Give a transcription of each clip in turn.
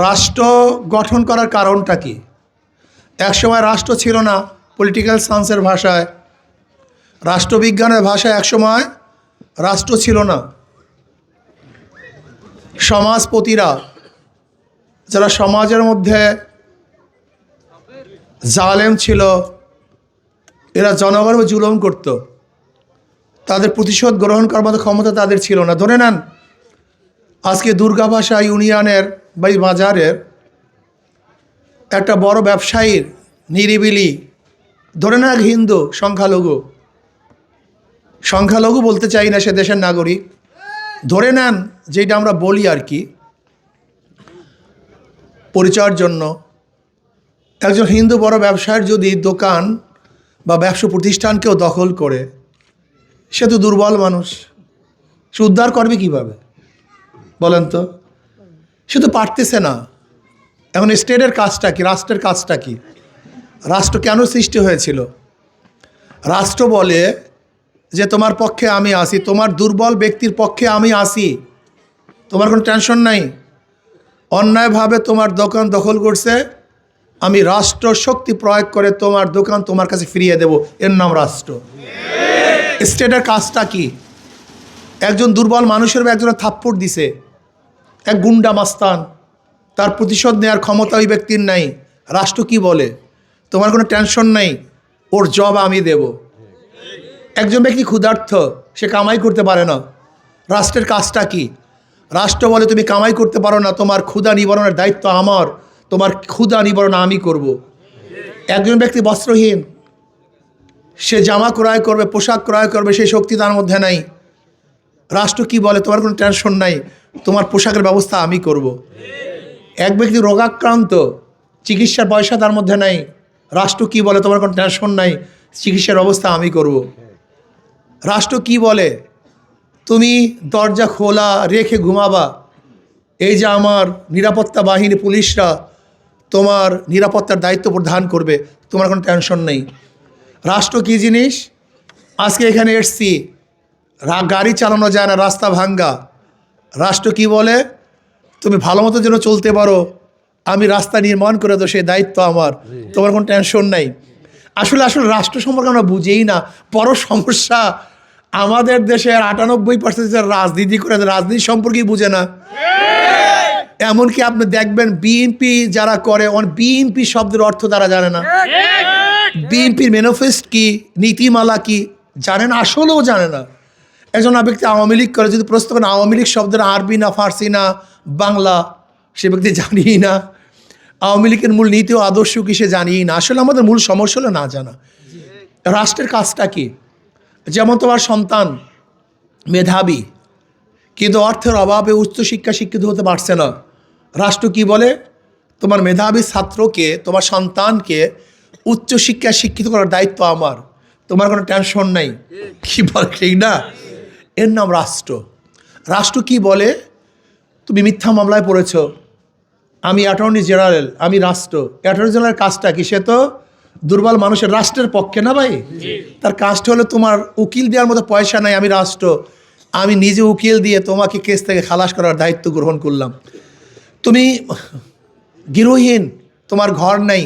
রাষ্ট্র গঠন করার কারণটা কি? একসময় রাষ্ট্র ছিল না, পলিটিক্যাল সায়েন্সের ভাষায়, রাষ্ট্রবিজ্ঞানের ভাষায় একসময় রাষ্ট্র ছিল না। সমাজপতিরা, যারা সমাজের মধ্যে জালেম ছিল, এরা জনগণকে জুলুম করত, তাদের প্রতিশোধ গ্রহণ করার মতো ক্ষমতা তাদের ছিল না। ধরে নেন আজকে দুর্গাভাষা ইউনিয়নের বা বাজারের একটা বড় ব্যবসায়ীর নিরিবিলি, ধরে নেন এক হিন্দু সংখ্যালঘু বলতে চাই না, সে দেশের নাগরিক, ধরে নেন যেটা আমরা বলি আর কি পরিচয়ের জন্য, একজন হিন্দু বড় ব্যবসায়ীর যদি দোকান বা ব্যবসা প্রতিষ্ঠানকেও দখল করে, সে তো দুর্বল মানুষ, সে উদ্ধার করবে কীভাবে বলেন তো? সে তো পারতেছে না। এখন স্টেটের কাজটা কি, রাষ্ট্রের কাজটা কি? রাষ্ট্র কেন সৃষ্টি হয়েছিল? রাষ্ট্র বলে যে তোমার পক্ষে আমি আসি, তোমার দুর্বল ব্যক্তির পক্ষে আমি আসি, তোমার কোনো টেনশন নাই। অন্যায়ভাবে তোমার দোকান দখল করছে, আমি রাষ্ট্র শক্তি প্রয়োগ করে তোমার দোকান তোমার কাছে ফিরিয়ে দেব, এর নাম রাষ্ট্র। স্টেটের কাজটা কি? একজন দুর্বল মানুষের একজন থাপ্পড় দিছে এক গুন্ডা মাস্তান, তার প্রতিশোধ নেওয়ার ক্ষমতা ওই ব্যক্তির নাই। রাষ্ট্র কি বলে? তোমার কোনো টেনশন নাই, ওর জব আমি দেব। একজন ব্যক্তি ক্ষুধার্ত, সে কামাই করতে পারে না, রাষ্ট্রের কাজটা কি? রাষ্ট্র বলে তুমি কামাই করতে পারো না, তোমার ক্ষুধা নিবারণের দায়িত্ব আমার, তোমার ক্ষুধা নিবারণ আমি করব। একজন ব্যক্তি বস্ত্রহীন, সে জামা ক্রয় করবে, পোশাক ক্রয় করবে, সেই শক্তি তার মধ্যে নাই। রাষ্ট্র কি বলে? তোমার কোনো টেনশন নাই, তোমার পোশাকের ব্যবস্থা আমি করব। এক ব্যক্তি রোগাক্রান্ত, চিকিৎসার পয়সা তার মধ্যে নাই, রাষ্ট্র কি বলে? তোমার কোনো টেনশন নাই, চিকিৎসার ব্যবস্থা আমি করব। রাষ্ট্র কি বলে? তুমি দরজা খোলা রেখে ঘুমাবা, এই যে আমার নিরাপত্তা বাহিনী পুলিশরা তোমার নিরাপত্তার দায়িত্ব প্রদান করবে, তোমার কোনো টেনশন নেই। রাষ্ট্র কি জিনিস? আজকে এখানে এসছি, গাড়ি চালানো যায় না, রাস্তা ভাঙ্গা, রাষ্ট্র কি বলে? তুমি ভালো মতো যেন চলতে পারো, আমি রাস্তা নির্মাণ করে দেবো, সেই দায়িত্ব আমার, তোমার কোনো টেনশন নাই। আসলে রাষ্ট্র সম্পর্কে আমরা বুঝেই না। বড় সমস্যা, আমাদের দেশের 98% রাজনীতি করে, রাজনীতি সম্পর্কেই বুঝে না। এমনকি আপনি দেখবেন বিএনপি যারা করে, বিএনপি শব্দের অর্থ তারা জানে না, বিএনপির ম্যানিফেস্টো কি, নীতিমালা কি জানে না, আসলেও জানে না। একজন ব্যক্তি আওয়ামী লীগ করে, যদি প্রশ্ন করেন আওয়ামী লীগ শব্দের আরবি না ফার্সি না বাংলা, সে ব্যক্তি জানিই না। আওয়ামী লীগের মূল নীতি ও আদর্শ কি সে জানিই না। আসলে আমাদের মূল সমস্যা হলো না জানা। রাষ্ট্রের কাজটা কি? যেমন তোমার সন্তান মেধাবী, কিন্তু অর্থের অভাবে উচ্চশিক্ষা শিক্ষিত হতে পারছে না, রাষ্ট্র কি বলে? তোমার মেধাবী ছাত্রকে, তোমার সন্তানকে উচ্চশিক্ষা শিক্ষিত করার দায়িত্ব আমার, তোমার কোনো টেনশন নাই। কি বলে? ঠিক না? এর নাম রাষ্ট্র। রাষ্ট্র কি বলে? তুমি মিথ্যা মামলায় পড়েছ, আমি অ্যাটর্নি জেনারেল, আমি রাষ্ট্র। অ্যাটর্নি জেনারেলের কাজটা কি? সে তো দুর্বল মানুষের, রাষ্ট্রের পক্ষে না ভাই। তার কাজটা হলো তোমার উকিল দেওয়ার মতো পয়সা নাই, আমি রাষ্ট্র, আমি নিজে উকিল দিয়ে তোমাকে কেস থেকে খালাস করার দায়িত্ব গ্রহণ করলাম। তুমি গৃহহীন, তোমার ঘর নাই,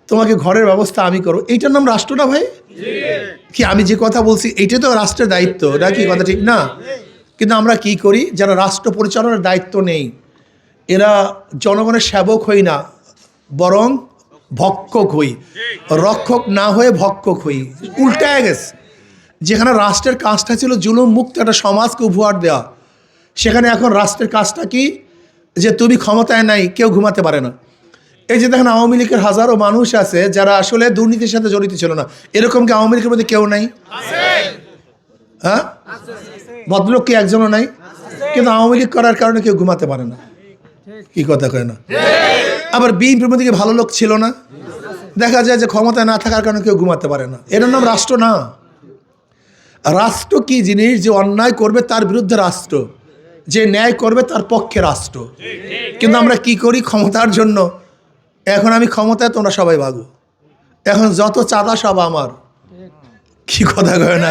তোমাকে ঘরের ব্যবস্থা আমি করো, এইটার নাম রাষ্ট্র না ভাই? কি আমি যে কথা বলছি এইটা তো রাষ্ট্রের দায়িত্ব, এটা কি কথা ঠিক না? কিন্তু আমরা কি করি, যারা রাষ্ট্র পরিচালনার দায়িত্ব নেই, এরা জনগণের সেবক হই না, বরং ভক্ষক হই। রক্ষক না হয়ে ভক্ষক হই, উল্টায় গেছে। যেখানে রাষ্ট্রের কাজটা ছিল জুলুম মুক্ত একটা সমাজকে উপহার দেওয়া, সেখানে এখন রাষ্ট্রের কাজটা কি? যে তুমি ক্ষমতায় নাই, কেউ ঘুমাতে পারে না। এই যে দেখেন আওয়ামী লীগের হাজারো মানুষ আছে যারা আসলে দুর্নীতির সাথে জড়িত ছিল না, এরকম কি আওয়ামী লীগের মধ্যে কেউ নাই? হ্যাঁ, ভদ্রলোক কি একজনও নাই? কিন্তু আওয়ামী লীগ করার কারণে কেউ ঘুমাতে পারে না। কি কথা কয় না? আবার বিএনপির মধ্যে কি ভালো লোক ছিল না? দেখা যায় যে ক্ষমতায় না থাকার কারণে কেউ ঘুমাতে পারে না। এর নাম রাষ্ট্র না। রাষ্ট্র কি জিনিস? যে অন্যায় করবে তার বিরুদ্ধে রাষ্ট্র, যে ন্যায় করবে তার পক্ষে রাষ্ট্র। কিন্তু আমরা কি করি? ক্ষমতার জন্য, এখন আমি ক্ষমতায়, তোমরা সবাই ভাগো, এখন যত চাঁদা সব আমার। কি কথা কয় না?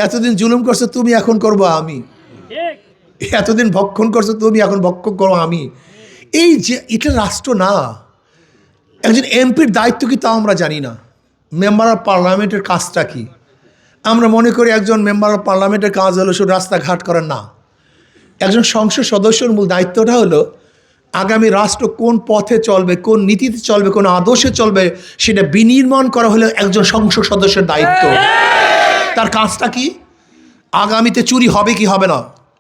এতদিন জুলুম করছো তুমি, এখন করবো আমি। এতদিন ভক্ষণ করছো তুমি, এখন ভক্ষণ করো আমি। এই যে এটা রাষ্ট্র না, একজন এমপির দায়িত্ব কি তা আমরা জানি না। মেম্বার অফ পার্লামেন্টের কাজটা কি? আমরা মনে করি একজন মেম্বার অফ পার্লামেন্টের কাজ হলো শুধু রাস্তাঘাট করার। না, একজন সংসদ সদস্যর মূল দায়িত্বটা হলো আগামী রাষ্ট্র কোন পথে চলবে, কোন নীতিতে চলবে, কোন আদর্শে চলবে, সেটা বিনির্মাণ করা হলো একজন সংসদ সদস্যের দায়িত্ব। তার কাজটা কি? আগামীতে চুরি হবে কি হবে না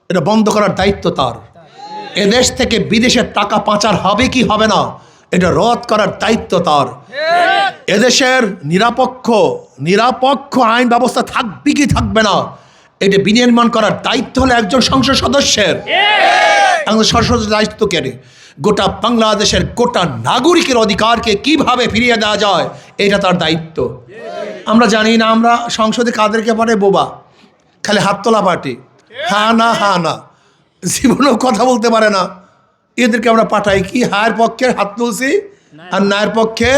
এটা বন্ধ করার দায়িত্ব তার। এদেশ থেকে বিদেশের টাকা পাচার হবে কি হবে না এটা রদ করার দায়িত্ব তার। এদেশের নিরপেক্ষ আইন ব্যবস্থা থাকবে কি থাকবে না এটা বিনির্মাণ করার দায়িত্ব হলো একজন সংসদ সদস্যের। একজন সংসদ দায়িত্ব কেন? গোটা বাংলাদেশের গোটা নাগরিকের অধিকারকে কিভাবে ফিরিয়ে দেওয়া যায় এটা তার দায়িত্ব। আমরা জানি না, আমরা সংসদে কাদেরকে পারে? বোবা, খালি হাত তোলা পার্টি, হ্যাঁ না, জীবনেও কথা বলতে পারে না। এদেরকে আমরা পাঠাই কি? হায়ের পক্ষে হাত তুলছি আর নায়ের পক্ষে।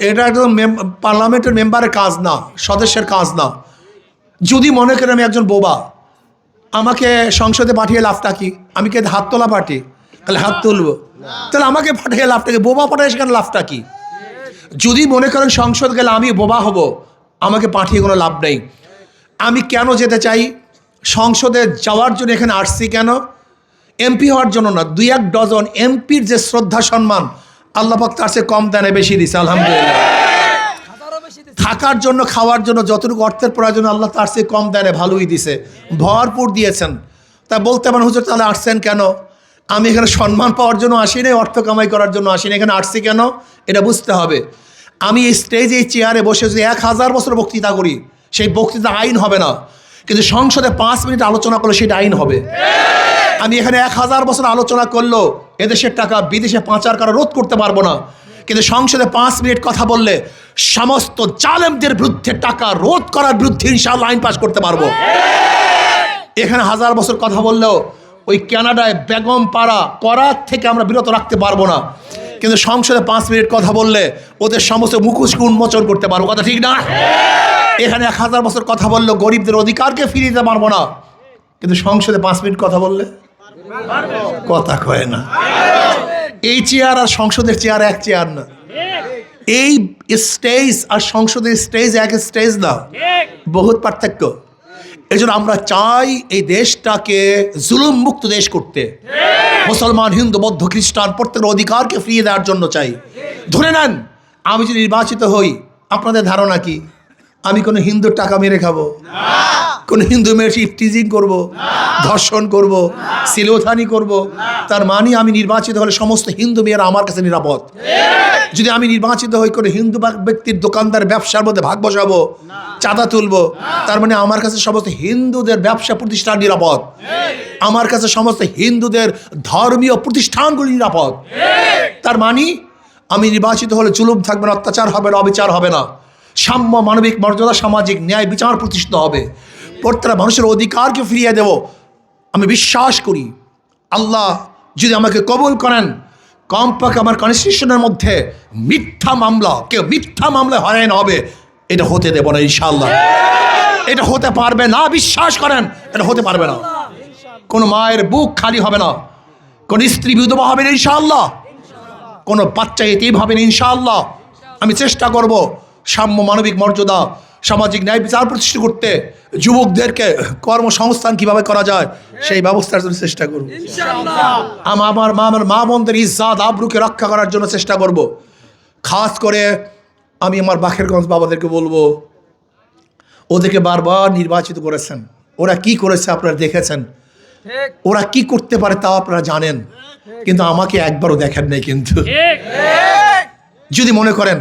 এটা একদম পার্লামেন্টের মেম্বারের কাজ না, সদস্যের কাজ না। যদি মনে করেন আমি একজন বোবা, আমাকে সংসদে পাঠিয়ে লাভটা কি? আমি কি হাত তোলা পার্টি? তাহলে হাত তুলবো। তাহলে আমাকে পাঠিয়ে লাভটা কি? বোবা পাঠিয়ে সেখানে লাভটা কি? যদি মনে করেন সংসদ গেলে আমি বোবা হব, আমাকে পাঠিয়ে কোনো লাভ নেই। আমি কেন যেতে চাই? সংসদে যাওয়ার জন্য এখানে আসছি কেন? এমপি হওয়ার জন্য না। 2-1 ডজন এমপির যে শ্রদ্ধা সম্মান আল্লাহ পাক তার চেয়ে কম দানে বেশি দিছে, আলহামদুলিল্লাহ। থাকার জন্য, খাওয়ার জন্য যতটুকু অর্থের প্রয়োজন আল্লাহ তার চেয়ে কম দানে ভালোই দিছে, ভরপুর দিয়েছেন। তা বলতে পারেন হুজুর তাহলে আসছেন কেন? আমি এখানে সম্মান পাওয়ার জন্য আসি না, অর্থ কামাই করার জন্য আসি না। এখানে আসছি কেন এটা বুঝতে হবে। আমি এই স্টেজে, এই চেয়ারে বসে যদি 1000 বছর বক্তৃতা করি, সেই বক্তৃতা আইন হবে না, কিন্তু সংসদে 5 মিনিট আলোচনা করলে সেটা আইন হবে। আমি এখানে 1000 বছর আলোচনা করলো এদেশের টাকা বিদেশে পাচার করা রোধ করতে পারবো না, কিন্তু সংসদে 5 মিনিট কথা বললে সমস্ত জালেমদের বিরুদ্ধে টাকা রোধ করার বিরুদ্ধে ইনশাআল্লাহ আইন পাস করতে পারবো। এখানে 1000 বছর কথা বললেও ওই কানাডায় বেগম পাড়া করার থেকে আমরা বিরত রাখতে পারবো না, কিন্তু সংসদে 5 মিনিট কথা বললে ওদের সমস্ত মুখোশকে উন্মোচন করতে পারবো। কথা ঠিক না? এখানে 1000 বছর কথা বললেও গরিবদের অধিকারকে ফিরিয়ে দিতে পারবো না, কিন্তু সংসদে 5 মিনিট কথা বললে কথা কয় না। এই চেয়ার আর সংসদের চেয়ার এক চেয়ার না। এই স্টেজ আর সংসদের স্টেজ এক স্টেজ না, বহুত পার্থক্য। এই জন্য আমরা চাই এই দেশটাকে জুলুম মুক্ত দেশ করতে। মুসলমান, হিন্দু, বৌদ্ধ, খ্রিস্টান প্রত্যেকের অধিকারকে ফিরিয়ে দেওয়ার জন্য চাই। ধরে নেন আমি যদি নির্বাচিত হই, আপনাদের ধারণা কি আমি কোনো হিন্দুর টাকা মেরে খাবো? কোন হিন্দু মেয়ের ইফটিজিং করব, ধর্ষণ করব, সিলোথানি করব? তার মানে আমি নির্বাচিত হলে সমস্ত হিন্দু মেয়েরা আমার কাছে নিরাপদ। যদি আমি নির্বাচিত হই করে হিন্দু ব্যক্তির দোকানদার ব্যবসার মধ্যে ভাগ বসাবো, চাঁদা তুলবো, তার মানে আমার কাছে সমস্ত হিন্দুদের ব্যবসা প্রতিষ্ঠান নিরাপদ। আমার কাছে সমস্ত হিন্দুদের ধর্মীয় প্রতিষ্ঠানগুলি নিরাপদ। তার মানে আমি নির্বাচিত হলে জুলুম থাকবে না, অত্যাচার হবে না, অবিচার হবে না, সাম্য, মানবিক মর্যাদা, সামাজিক ন্যায় বিচার প্রতিষ্ঠিত হবে। প্রত্যেকটা মানুষের অধিকারকে ফিরিয়ে দেব। আমি বিশ্বাস করি আল্লাহ যদি আমাকে কবুল করেন, কমপক্ষে আমার কনস্টিটিউশনের মধ্যে মিথ্যা মামলা, কেউ মিথ্যা মামলায় হয়রান হবে এটা হতে দেব না ইনশাআল্লাহ। এটা হতে পারবে না, বিশ্বাস করেন, এটা হতে পারবে না। কোনো মায়ের বুক খালি হবে না, কোন স্ত্রী বিধবা হবে না ইনশাআল্লাহ, কোনো বাচ্চা এতিম হবে না ইনশাআল্লাহ। আমি চেষ্টা করব সাম্য, মানবিক মর্যাদা, সামাজিক ন্যায় বিচার প্রতিষ্ঠা করতে। যুবকদেরকে কর্মসংস্থান কিভাবে করা যায় সেই ব্যবস্থার জন্য চেষ্টা করব। আমার মা বোনদের ইজ্জত আবরুকে রক্ষা করার জন্য চেষ্টা করব। খাস করে আমি আমার বাখেরগঞ্জ বাবাদেরকে বলবো, ওদেরকে বারবার নির্বাচিত করেছেন, ওরা কি করেছে আপনারা দেখেছেন, ওরা কি করতে পারে তাও আপনারা জানেন, কিন্তু আমাকে একবারও দেখেন নাই। কিন্তু যদি মনে করেন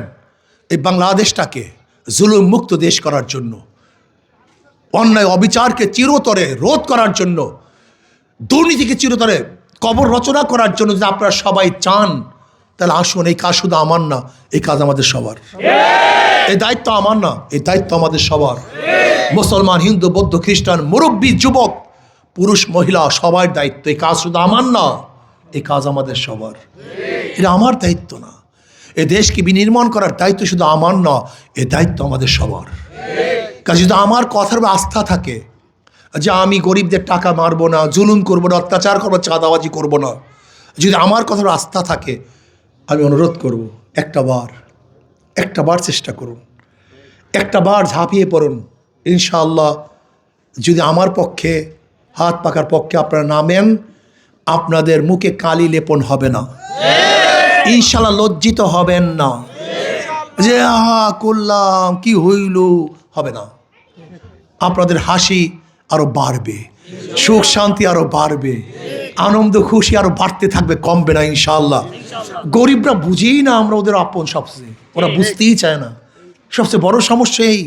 এই বাংলাদেশটাকে জুলুম মুক্ত দেশ করার জন্য, অন্যায় অবিচারকে চিরতরে রোধ করার জন্য, দুর্নীতিকে চিরতরে কবর রচনা করার জন্য যদি আপনারা সবাই চান, তাহলে আসুন। এই কাজ শুধু আমার না, এই কাজ আমাদের সবার। এই দায়িত্ব আমার না, এই দায়িত্ব আমাদের সবার। মুসলমান, হিন্দু, বৌদ্ধ, খ্রিস্টান, মুরব্বী, যুবক, পুরুষ, মহিলা সবার দায়িত্ব। এই কাজ শুধু আমার না, এই কাজ আমাদের সবার। এটা আমার দায়িত্ব না। এ দেশকে বিনির্মাণ করার দায়িত্ব শুধু আমার না, এ দায়িত্ব আমাদের সবার। কাজে যদি আমার কথার আস্থা থাকে যে আমি গরিবদের টাকা মারবো না, জুলুম করবো না, অত্যাচার করবো, চাঁদাবাজি করবো না, যদি আমার কথার আস্থা থাকে, আমি অনুরোধ করব, একটা বার চেষ্টা করুন, একটা বার ঝাঁপিয়ে পড়ুন। ইনশাআল্লাহ যদি আমার পক্ষে, হাত পাকার পক্ষে আপনারা নামেন, আপনাদের মুখে কালি লেপন হবে না, ইনশাআল্লাহ লজ্জিত হবেন না যে আহা করলাম কি হইল, হবে না। আপনাদের হাসি আরো বাড়বে, সুখ শান্তি আরো বাড়বে, আনন্দ খুশি আরো বাড়তে থাকবে, কমবে না ইনশাআল্লাহ। গরিবরা বুঝেই না আমরা ওদের আপন, সবচেয়ে ওরা বুঝতেই চায় না। সবচেয়ে বড় সমস্যা এই,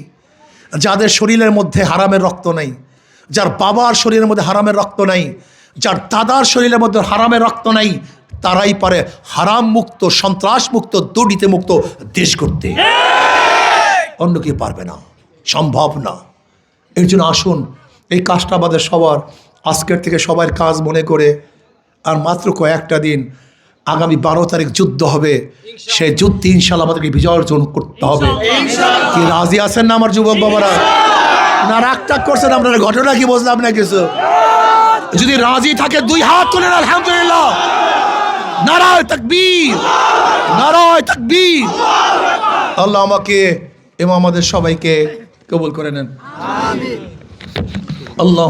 যাদের শরীরের মধ্যে হারামের রক্ত নাই, যার বাবার শরীরের মধ্যে হারামের রক্ত নাই, যার দাদার শরীরের মধ্যে হারামের রক্ত নাই, তারাই পারে হারাম মুক্ত, সন্ত্রাস মুক্ত, দুর্নীতি মুক্ত দেশ করতে। অন্য কেউ পারবে না, সম্ভব না। এর জন্য আসুন, এই কাজটা আমাদের সবার, আজকের থেকে সবার কাজ মনে করে, আর মাত্র কয়েকটা দিন, আগামী 12 তারিখ যুদ্ধ হবে, সেই যুদ্ধে ইনশাআল্লাহ আমাদেরকে বিজয় অর্জন করতে হবে। কি রাজি আছেন না আমার যুবক বাবারা? না রাগ টাগ করছেন আপনারা? ঘটনা কি বুঝলাম না কিছু। যদি রাজি থাকে 2 হাত তুলেন, আলহামদুলিল্লাহ। নারায়ে তাকবীর, নারায়ে তাকবীর। আল্লাহ আমাকে এবং আমাদের সবাইকে কবুল করে নেন। আল্লাহ।